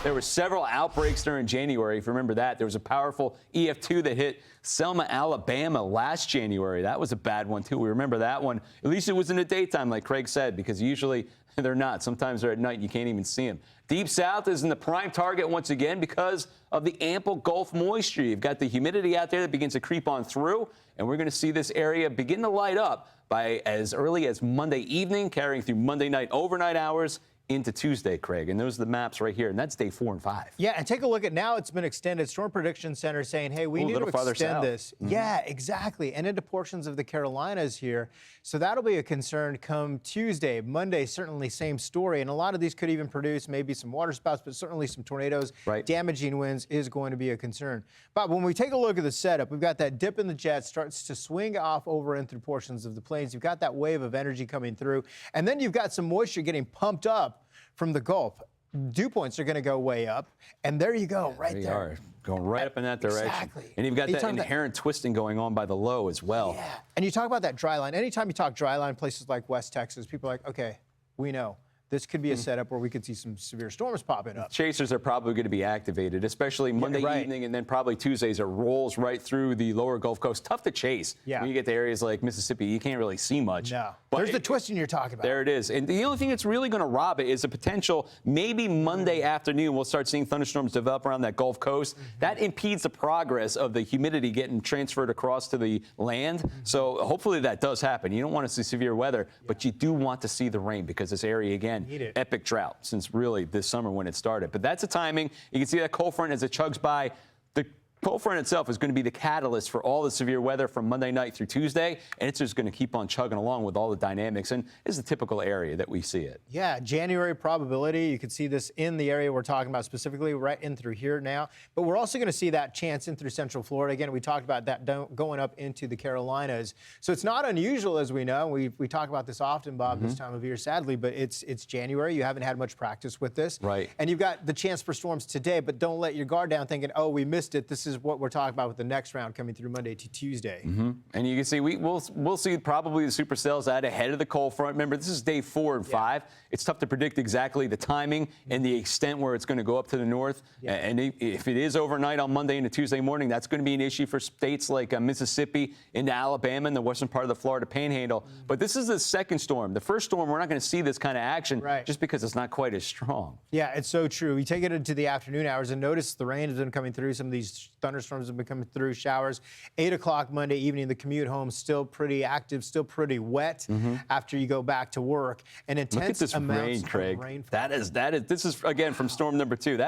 There were several outbreaks during January. If you remember that, there was a powerful EF2 that hit Selma, Alabama last January. That was a bad one, too. We remember that one. At least it was in the daytime, like Craig said, because usually they're not. Sometimes they're at night and you can't even see them. Deep South is in the prime target once again because of the ample Gulf moisture. You've got the humidity out there that begins to creep on through, and we're going to see this area begin to light up by as early as Monday evening, carrying through Monday night overnight hours into Tuesday, Craig. And those are the maps right here, and that's day 4 and 5. Yeah, and take a look at now it's been extended. Storm Prediction Center saying, hey, we need to extend this. Yeah, exactly. And into portions of the Carolinas here. So that'll be a concern come Tuesday. Monday, certainly same story. And a lot of these could even produce maybe some water spouts, but certainly some tornadoes. Right. Damaging winds is going to be a concern. But when we take a look at the setup, we've got that dip in the jet starts to swing off over in through portions of the plains. You've got that wave of energy coming through. And then you've got some moisture getting pumped up from the Gulf. Dew points are going to go way up, and there you go, right there. They are going right up in that direction. Exactly. And you've got that inherent twisting going on by the low as well. Yeah, and you talk about that dry line. Anytime you talk dry line, places like West Texas, people are like, okay, we know. This could be a setup where we could see some severe storms popping up. Chasers are probably going to be activated, especially Monday evening and then probably Tuesdays. It rolls right through the lower Gulf Coast. Tough to chase. Yeah. When you get to areas like Mississippi, you can't really see much. No. But there's the twisting you're talking about. There it is. And the only thing that's really going to rob it is a potential maybe Monday afternoon we'll start seeing thunderstorms develop around that Gulf Coast. That impedes the progress of the humidity getting transferred across to the land. So hopefully that does happen. You don't want to see severe weather, but you do want to see the rain because this area, again, epic drought since really this summer when it started. But that's the timing. You can see that cold front as it chugs by. The cold front itself is going to be the catalyst for all the severe weather from Monday night through Tuesday, and it's just going to keep on chugging along with all the dynamics, and this is the typical area that we see it. Yeah, January probability, you can see this in the area we're talking about specifically right in through here now, but we're also going to see that chance in through central Florida. Again, we talked about that going up into the Carolinas, so it's not unusual, as we know. We talk about this often, Bob, this time of year, sadly, but it's January. You haven't had much practice with this. Right. And you've got the chance for storms today, but don't let your guard down thinking, oh, we missed it. This is what we're talking about with the next round coming through Monday to Tuesday. And you can see we'll see probably the supercells out ahead of the cold front. Remember, this is day 4 and 5. It's tough to predict exactly the timing and the extent where it's going to go up to the north. And if it is overnight on Monday into Tuesday morning, that's going to be an issue for states like Mississippi into Alabama and the western part of the Florida Panhandle. But this is the second storm. The first storm, we're not going to see this kind of action just because it's not quite as strong. Yeah, it's so true. You take it into the afternoon hours and notice the rain has been coming through. Some of these thunderstorms have been coming through, showers. 8 o'clock Monday evening, the commute home still pretty active, still pretty wet after you go back to work. And intense amounts of rainfall. This is again from storm number 2.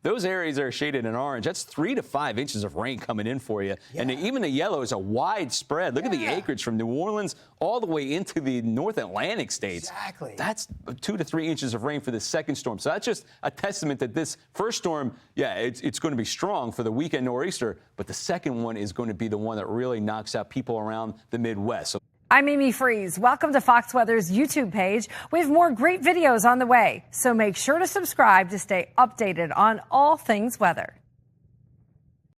Those areas that are shaded in orange. That's 3 to 5 inches of rain coming in for you. And even the yellow is a wide spread. Look at the acreage from New Orleans all the way into the North Atlantic states. Exactly. That's 2 to 3 inches of rain for the second storm. So that's just a testament that this first storm, it's going to be strong for the weekend nor'easter, but the second one is going to be the one that really knocks out people around the Midwest. I'm Amy Freeze. Welcome to Fox Weather's YouTube page. We have more great videos on the way, so make sure to subscribe to stay updated on all things weather.